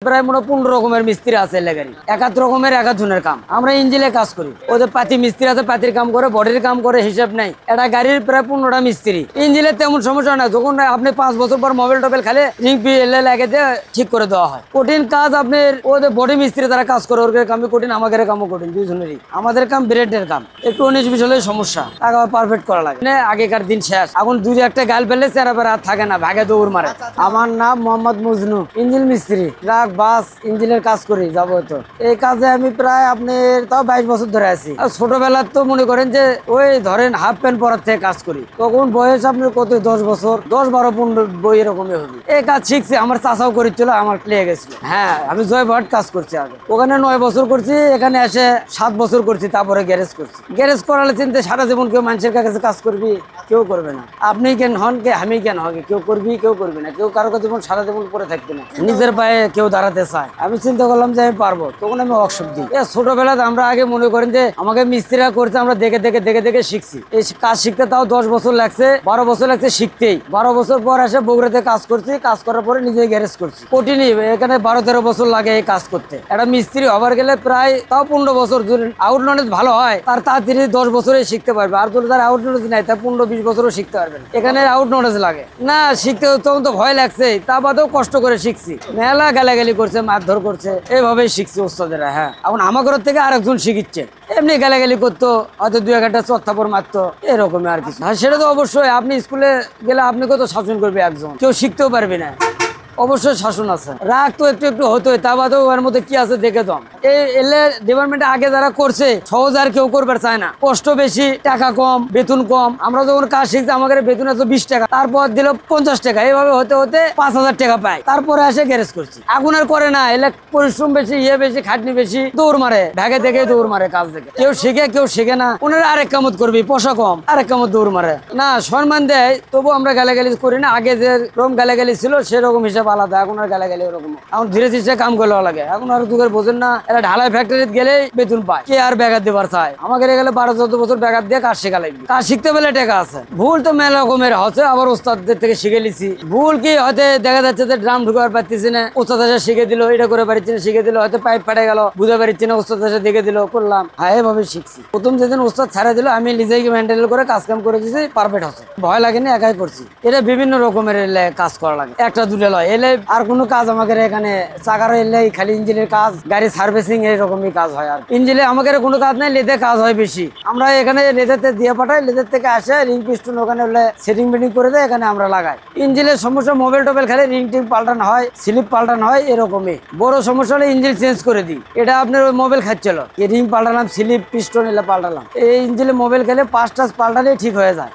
প্রায় মনে 15 রকমের মিস্ত্রি আছে লেগারি, 71 রকমের 1 জনের কাম। আমরা ইঞ্জিনে কাজ করি, ওদের পাতি মিস্ত্রি আছে, পাতির কাম করে, বডির কাম করে, হিসাব নাই। এটা গাড়ির প্রায় 15টা মিস্ত্রি। ইঞ্জিনের তেমন সমস্যা না, যখন আপনি 5 বছর পর মোবাইল টোবেল খালে রিং লাগে দিয়ে ঠিক করে দেওয়া হয়। কঠিন কাজ আপনার ওদের বডি মিস্ত্রি তারা কাজ করে, ওর কামই কঠিন, আমাদের কামও কঠিন, দুইজনেরই। আমাদের কাম ব্রেডের কাম, একটু 19-20 হলে সমস্যা, টাকা পারফেক্ট করা লাগে। আগেকার দিন শেষ, এখন 2-1টা গাল ফেললে চেরা বেড়া থাকে না, ভাগে দৌড় মারে। আমার নাম মোহাম্মদ মজনু, ইঞ্জিন মিস্ত্রি, ট্রাক বাস ইঞ্জিনের কাজ করি যাবত। এই কাজে আমি প্রায় আপনার তাও 22 বছর ধরে আছি। আর ছোটবেলার তো মনে করেন যে ওই ধরেন হাফ প্যান্ট পরার থেকে কাজ করি, তখন বয়স আপনার কত 10 বছর, 10-12-15 বই এরকমই হবে। এই কাজ শিখছি, আমার চাচাও করেছিল, আমার লেগে গেছিল। হ্যাঁ, আমি জয়ভাট কাজ করছি আগে, ওখানে 9 বছর করছি, এখানে এসে 7 বছর করছি, তারপরে গ্যারেজ করছি। গ্যারেজ করালে চিন্তা সারা জীবন কেউ মানুষের কাছে কাজ করবি, কেউ করবে না। আপনি কেন হন কে আমি কেন হবে, কেউ করবি কেউ করবি না, কেউ কারো জীবন সারা জীবন পরে থাকবে না, নিজের পায়ে কেউ দাঁড়াতে চায়। আমি চিন্তা করলাম যে আমি পারবো, তখন আমি ওয়ার্কশপ দিই। ছোটবেলাতে আমরা আগে মনে করেন যে আমাকে মিস্ত্রিরা করতে, আমরা দেখে দেখে দেখে দেখে শিখছি। এই কাজ শিখতে তাও 10 বছর লাগছে, 12 বছর লাগছে শিখতেই। 12 বছর পর এসে বগুড়াতে কাজ করছি, কাজ করার পরে নিজে গ্যারেজ করছি। কঠিনই, এখানে 12-13 বছর লাগে এই কাজ করতে। একটা মিস্ত্রি হবার গেলে প্রায় তাও 15 বছর, আউট নলেজ ভালো হয় তার তাড়াতাড়ি 10 বছরে শিখতে পারবে। আর যদি তার আউট নলেজ নাই, তার 15-20 বছরও শিখতে পারবে। এখানে আউট নলেজ লাগে না, শিখতে তখন তো ভয় লাগছে, তা বাদেও কষ্ট করে শিখছি। মেলা গালাগালি করছে, মারধর করছে, এইভাবেই শিখছি ওস্তাদেরা। হ্যাঁ, এখন আমার ঘর থেকে আরেকজন শিখিচ্ছে, এমনি গালাগালি করতো, হয়তো 2-1টা চত্থাপর মারতো, এরকমই আর কিছু। হ্যাঁ, সেটা তো অবশ্যই, আপনি স্কুলে গেলে আপনি কত শাসন করবে একজন, কেউ শিখতেও পারবে না। অবশ্যই শাসন আছে, রাগ তো একটু একটু হতোই, তা বাদেও ওর মধ্যে কি আছে দেখে তো। এই এলে ডিপার্টমেন্টে আগে যারা করছে সহজ আর কেউ করবার চায় না, কষ্ট বেশি, টাকা কম, বেতন কম। আমরা যখন কাজ শিখছি আমাদের বেতন আছে 20 টাকা, তারপর দিল 50 টাকা, এইভাবে হতে হতে 5000 টাকা পাই, তারপরে আসে গ্যারেজ করছি। এখন আর করে না, এলে পরিশ্রম বেশি, বেশি, খাটনি বেশি, দৌড় মারে, ভাগে দেখে দৌড় মারে কাজ দেখে। কেউ শিখে কেউ শিখে না, ওনারা আরেক কামত করবি, পয়সা কম, আরেক কামত দৌড় মারে না, সম্মান দেয়, তবু আমরা গালাগালি করি না। আগে যে রকম গালাগালি ছিল সেরকম হিসাব আলাদা, এখন আর গালাগালি ওরকম। এখন ধীরে ধীরে কাম করলে লাগে, এখন আর দুঃখের বোঝেন না। এরা ঢালাই ফ্যাক্টরিতে গেলে বেতন পায়, কে আর ব্যাঘাত দেবার চায়। আমাকে গেলে 12-14 বছর ব্যাঘাত দিয়ে কাজ শেখা লাগবে, কাজ শিখতে পেলে টাকা আছে। ভুল তো মেলা রকমের হচ্ছে, আবার ওস্তাদদের থেকে শিখে নিছি। ভুল কি হয়তো দেখা যাচ্ছে যে ড্রাম ঢুকাবার পারতেছি না, ওস্তাদ এসে শিখে দিল, এটা করে পারছি না, শিখে দিল, হয়তো পাইপ ফাটে গেল, বুঝতে পারছি না, ওস্তাদ এসে দেখে দিল, করলাম। হ্যাঁ, এভাবে শিখছি। প্রথম যেদিন ওস্তাদ ছাড়া দিল, আমি নিজেই মেনটেন করে কাজ কাম করে দিয়েছি, পারফেক্ট হচ্ছে, ভয় লাগেনি, একাই করছি। এটা বিভিন্ন রকমের এলে কাজ করা লাগে, একটা দুটো লয়। এলে আর কোনো কাজ আমাদের এখানে চাকার এলে খালি ইঞ্জিনের কাজ, গাড়ি সার্ভিসিং এইরকমই কাজ হয়। আর ইঞ্জিনে আমাদের কোনো কাজ নাই, লেদে কাজ হয় বেশি। আমরা এখানে লেদেতে দিয়ে পাঠাই, লেদের থেকে আসে রিং পিস্টন ওখানে সেটিং বেটিং করে দেয়, এখানে আমরা লাগাই। ইঞ্জিনের সমস্যা মোবাইল টোবেল খালি রিং টিং পাল্টানো হয়, স্লিপ পাল্টানো হয়, এরকমই। বড় সমস্যা হলে ইঞ্জিন চেঞ্জ করে দিই, এটা আপনার ওই মোবাইল খাচ্ছিল, রিং পাল্টালাম, স্লিপ পিস্টন এলে পাল্টালাম। এই ইঞ্জিনে মোবাইল খেলে 5টা পাল্টালে ঠিক হয়ে যায়।